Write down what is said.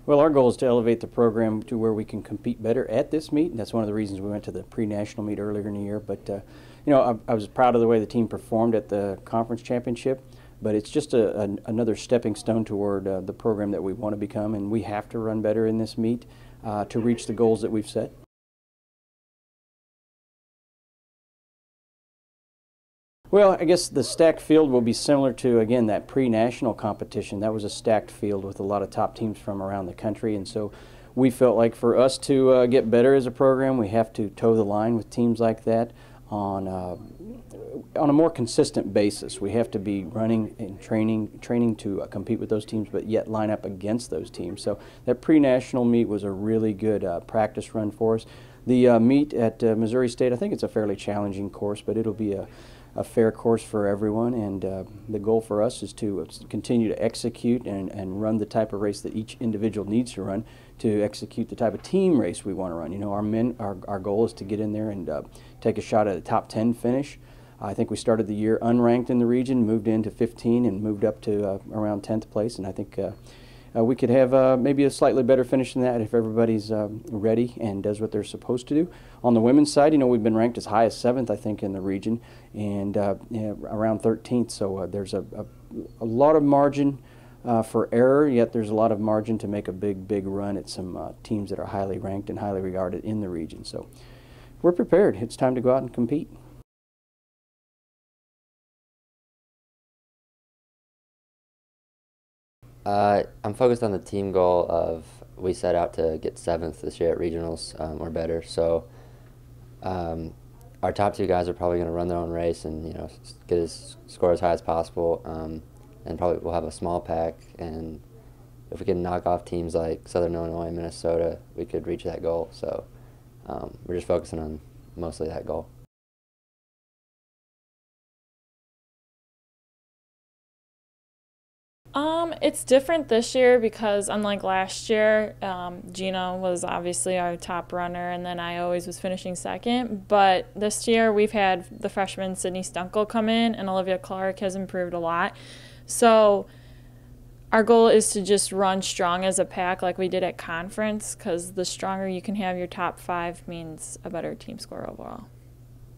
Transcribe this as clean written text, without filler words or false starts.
Well, our goal is to elevate the program to where we can compete better at this meet, and that's one of the reasons we went to the pre-national meet earlier in the year. But you know, I was proud of the way the team performed at the conference championship, but it's just another stepping stone toward the program that we want to become, and we have to run better in this meet to reach the goals that we've set. Well, I guess the stacked field will be similar to, again, that pre-national competition. That was a stacked field with a lot of top teams from around the country, and so we felt like for us to get better as a program, we have to toe the line with teams like that on a more consistent basis. We have to be running and training to compete with those teams, but yet line up against those teams. So that pre-national meet was a really good practice run for us. The meet at Missouri State, I think it's a fairly challenging course, but it'll be a fair course for everyone, and the goal for us is to continue to execute and run the type of race that each individual needs to run to execute the type of team race we want to run. You know, our goal is to get in there and take a shot at a top 10 finish. I think we started the year unranked in the region, moved into 15 and moved up to around 10th place, and I think we could have maybe a slightly better finish than that if everybody's ready and does what they're supposed to do. On the women's side, you know, we've been ranked as high as 7th, I think, in the region, and you know, around 13th. So there's a lot of margin for error, yet there's a lot of margin to make a big run at some teams that are highly ranked and highly regarded in the region. So we're prepared. It's time to go out and compete. I'm focused on the team goal of we set out to get 7th this year at regionals or better. So our top 2 guys are probably going to run their own race and, you know, get his score as high as possible. And probably we'll have a small pack. And if we can knock off teams like Southern Illinois and Minnesota, we could reach that goal. So we're just focusing on mostly that goal. It's different this year because unlike last year, Gina was obviously our top runner, and then I always was finishing second. But this year we've had the freshman Sydney Stunkel come in, and Olivia Clark has improved a lot. So our goal is to just run strong as a pack like we did at conference, because the stronger you can have your top 5 means a better team score overall.